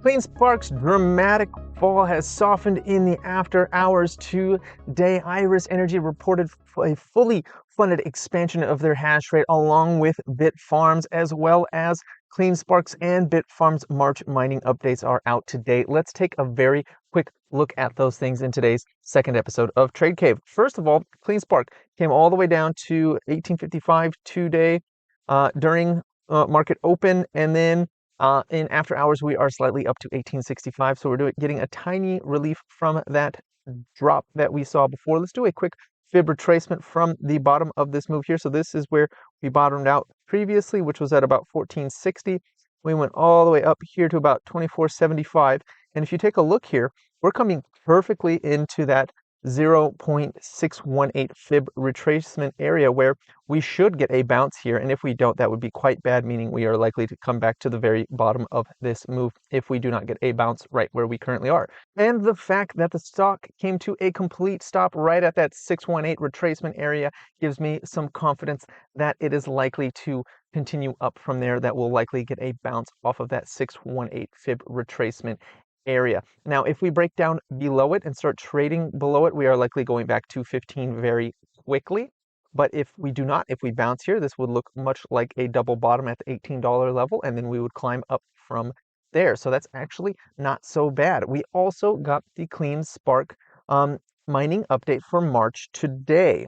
CleanSpark's dramatic fall has softened in the after hours today. Iris Energy reported a fully funded expansion of their hash rate along with Bitfarms, as well as CleanSpark's and Bitfarms March mining updates are out today. Let's take a very quick look at those things in today's second episode of Trade Cave. First of all, CleanSpark came all the way down to 1855 today during market open, and then in after hours, we are slightly up to 1865. So we're getting a tiny relief from that drop that we saw before. Let's do a quick fib retracement from the bottom of this move here. So this is where we bottomed out previously, which was at about 1460. We went all the way up here to about 2475. And if you take a look here, we're coming perfectly into that 0.618 fib retracement area where we should get a bounce here, and if we don't, that would be quite bad, meaning we are likely to come back to the very bottom of this move if we do not get a bounce right where we currently are. And the fact that the stock came to a complete stop right at that 618 retracement area gives me some confidence that it is likely to continue up from there. That will likely get a bounce off of that 618 fib retracement area. Now, if we break down below it and start trading below it, we are likely going back to 15 very quickly. But if we do not, if we bounce here, this would look much like a double bottom at the $18 level, and then we would climb up from there. So that's actually not so bad. We also got the CleanSpark mining update for March today.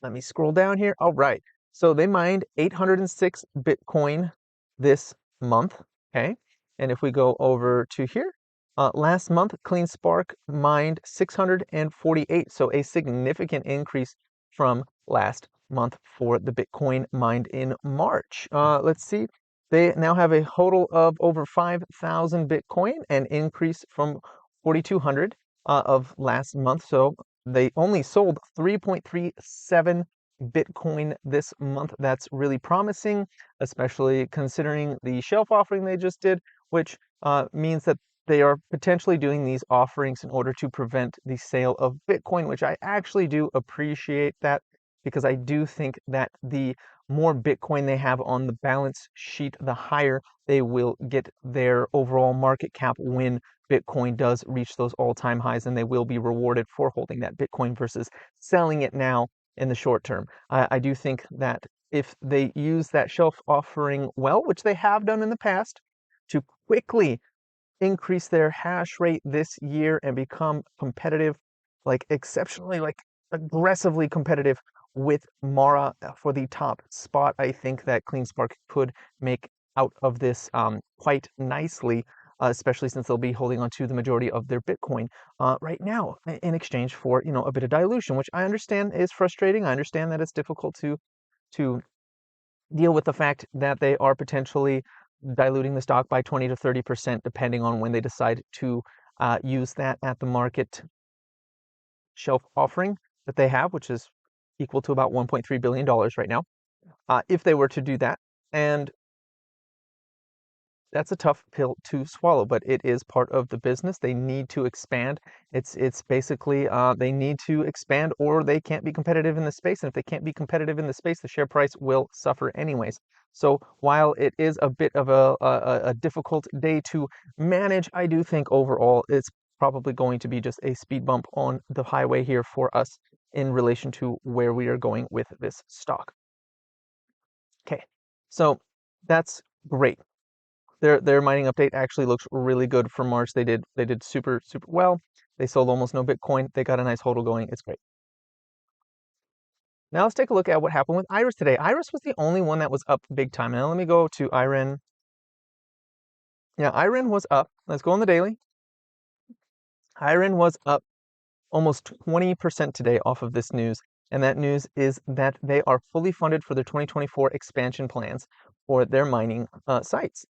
Let me scroll down here. All right. So they mined 806 Bitcoin this month. Okay. And if we go over to here, last month, CleanSpark mined 648. So a significant increase from last month for the Bitcoin mined in March. Let's see. They now have a total of over 5,000 Bitcoin, an increase from 4,200 of last month. So they only sold 3.37 Bitcoin this month. That's really promising, especially considering the shelf offering they just did, which means that they are potentially doing these offerings in order to prevent the sale of Bitcoin, which I actually do appreciate that, because I do think that the more Bitcoin they have on the balance sheet, the higher they will get their overall market cap when Bitcoin does reach those all-time highs, and they will be rewarded for holding that Bitcoin versus selling it now in the short term. I do think that if they use that shelf offering well, which they have done in the past, to quickly increase their hash rate this year and become competitive, like exceptionally, like aggressively competitive with Mara for the top spot, I think that CleanSpark could make out of this quite nicely, especially since they'll be holding on to the majority of their Bitcoin right now in exchange for, you know, a bit of dilution, which I understand is frustrating. I understand that it's difficult to deal with the fact that they are potentially diluting the stock by 20 to 30%, depending on when they decide to use that at the market shelf offering that they have, which is equal to about $1.3 billion right now, if they were to do that. And that's a tough pill to swallow, but it is part of the business. They need to expand. It's basically they need to expand, or they can't be competitive in the space. And if they can't be competitive in the space, the share price will suffer anyways. So while it is a bit of a difficult day to manage, I do think overall it's probably going to be just a speed bump on the highway here for us in relation to where we are going with this stock. Okay, so that's great. Their mining update actually looks really good for March. They did super well. They sold almost no Bitcoin. They got a nice hodl going. It's great. Now let's take a look at what happened with Iris today. Iris was the only one that was up big time. Now let me go to IREN. Yeah, IREN was up. Let's go on the daily. IREN was up almost 20% today off of this news. And that news is that they are fully funded for their 2024 expansion plans for their mining sites.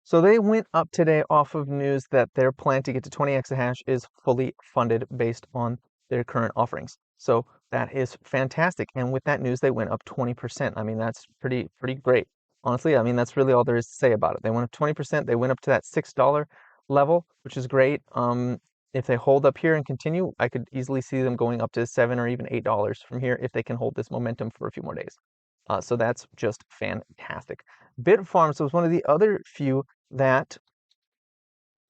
So they went up today off of news that their plan to get to 20 exahash is fully funded based on their current offerings. So that is fantastic. And with that news, they went up 20%. I mean, that's pretty great. Honestly, I mean, that's really all there is to say about it. They went up 20%. They went up to that $6 level, which is great. If they hold up here and continue, I could easily see them going up to $7 or even $8 from here if they can hold this momentum for a few more days. So that's just fantastic. Bitfarms was one of the other few that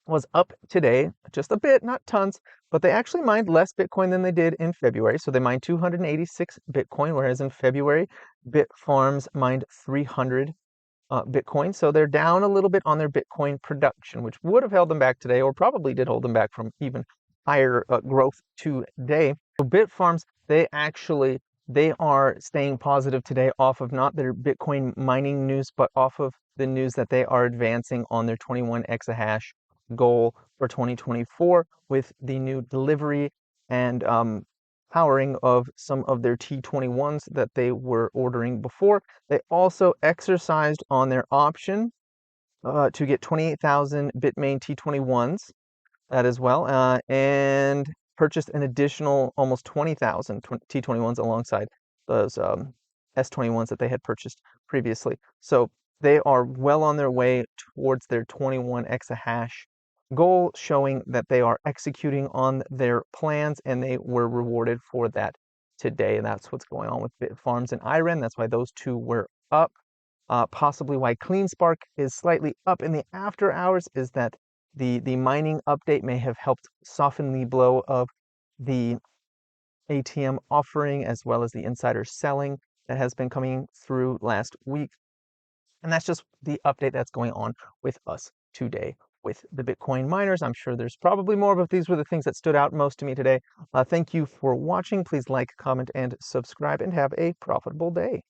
was up today, just a bit, not tons, but they actually mined less Bitcoin than they did in February. So they mined 286 Bitcoin, whereas in February, Bitfarms mined 300 Bitcoin. So they're down a little bit on their Bitcoin production, which would have held them back today, or probably did hold them back from even higher growth today. So Bitfarms, they are staying positive today off of not their Bitcoin mining news, but off of the news that they are advancing on their 21 exahash goal for 2024 with the new delivery and powering of some of their T21s that they were ordering before. They also exercised on their option to get 28,000 Bitmain T21s, that as well, and purchased an additional almost 20,000 T21s alongside those S21s that they had purchased previously. So they are well on their way towards their 21 exahash goal, showing that they are executing on their plans, and they were rewarded for that today. And that's what's going on with Bitfarms and IREN. That's why those two were up. Possibly why CleanSpark is slightly up in the after hours is that the mining update may have helped soften the blow of the ATM offering as well as the insider selling that has been coming through last week. And that's just the update that's going on with us today with the Bitcoin miners. I'm sure there's probably more, but these were the things that stood out most to me today. Thank you for watching. Please like, comment, and subscribe, and have a profitable day.